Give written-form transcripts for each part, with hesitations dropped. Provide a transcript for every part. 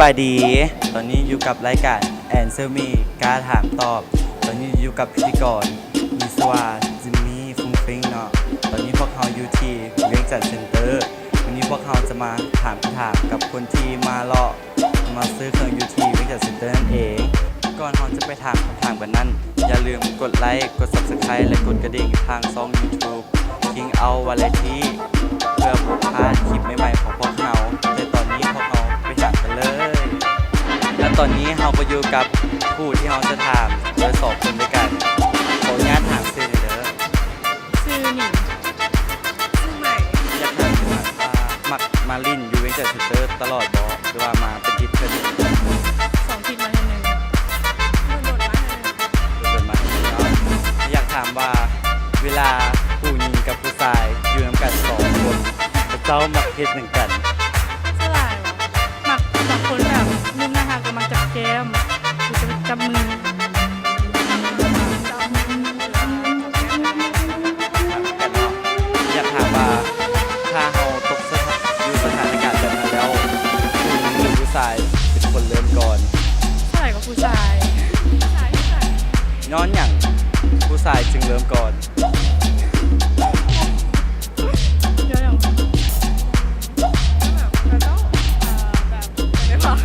บายดีตอนนี้อยู่กับรายการแอนเซอร์มีการถามตอบตอนนี้อยู่กับพิธีกรมิสวาจิมมี่ฟุ้งฟิ้งเนาะตอนนี้พวกเขาอยู่ที่เวียงจันทร์เซ็นเตอร์วันนี้พวกเขาจะมาถามคำถามกับคนที่มาเลาะมาซื้อเครื่องยูทีเวียงจันทร์เซ็นเตอร์นั่นเองก่อนเราจะไปถามคำถามกันนั้นอย่าลืมกดไลค์กด Subscribe และกดกระดิ่งทางช่อง YouTube King Out Variety เพื่อบ่พลาดคลิปใหม่ๆของพวกเราแต่ตอนนี้พวกเราไปถามกันเลยและตอนนี้เราก็อยู่กับผู้ที่เราจะถามโดยสองคนด้วยกันขออนุญาตถามชื่อหน่อยเด้อ ชื่อหนิงชื่อใหม่ อยากถามว่ามักมาลินอยู่เวียงจันทร์เซ็นเตอร์ตลอดบ่หรือว่ามาเป็นทิศเพิ่น 2 ทิศมาทีนึงโดนมาทีนึง เกิดมาที่นี่เนาะอยากถามว่าเวลาผู้หญิงกับผู้ชายอยู่นำกันสองคนเจ้ามักเฮ็ดหนึ่งกัน สลายวะมักบางคนแบบมุมหน้าหาก็มักจับแก้มหรือจะจับมือ กันเนาะอยากถามว่าถ้าเราตกอยู่สถานการณ์แบบนั้นแล้วผู้หญิงหรือผู้ชายเป็นคนเริ่มก่อน สลายกับผู้ชายผู้ชาย ย้อนอย่างผู้ชายจึงเริ่มก่อน เยอะอย่างแบบเราต้องแบบไม่พอ เ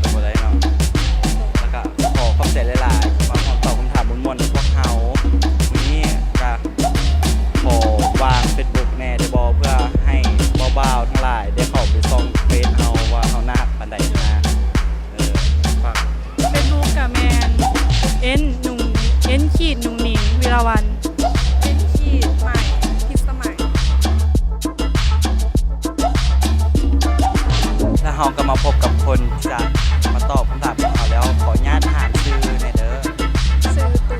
ป็นบ่ได้เนาะแล้วก็ขอขอบใจหลายๆที่มาตอบคำถามม่วนๆพวกเราวันนี้ก็ขอวางเฟซบุ๊กแน่ได้บ่เพื่อให้บ่าวๆทั้งหลายได้เข้าไปส่องเฟซเฮาว่าเฮาหน้าปานใดนะฝาก เฟซบุ๊กกับแมนเอ็นหนุ่งเอ็นขีดหนุ่งหนิงวีรวันเอ็นขีดใหม่พิสมัย แล้วเราก็มาพบกับคนที่จะมาตอบคำถามของเราแล้วขออนุญาตถามชื่อในอยเด้อ ซื้อตู่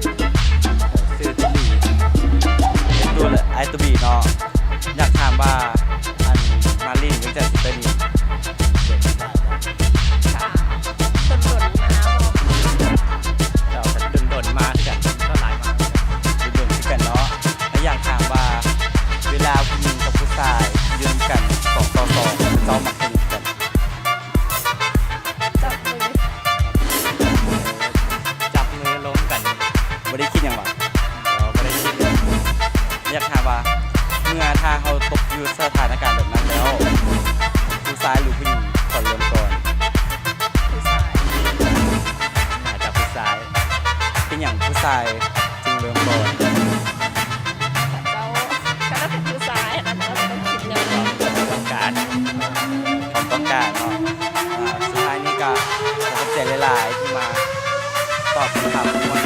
ชื่อตุบีเป็นตัวเลยไอตุบีเนาะอยากถามว่าอันมาลินวิจัยเป็น ค่ะต้นๆนะบอก เราจะดนมาที่กันก็หลายมาดนที่กันเนาะแล้วอยากถามว่าเวลาผู้หญิงกับผู้ชายยืนกัน2 ต่อ 2เจ้ามักเป็นกัน จับมือ จับมือล้มกันไม่ได้คิดอย่างว่าไม่ได้คิดอยากถามว่าเมื่อถ้าเขาตกอยู่สถานการณ์แบบนั้นแล้วผู้ชายหรือผู้หญิงขอเริ่มก่อน ผู้ชาย อาจจะผู้ชายเป็นอย่างผู้ชายจึงเริ่มก่อน เจ้าก็ต้องเป็นผู้ชายอันนั้นก็ต้องคิดเร็วก่อน ต้องการความต้องการเนาะสุดท้ายนี้ก็ขอบใจหลายๆที่มาตอบคำถามทุกวัน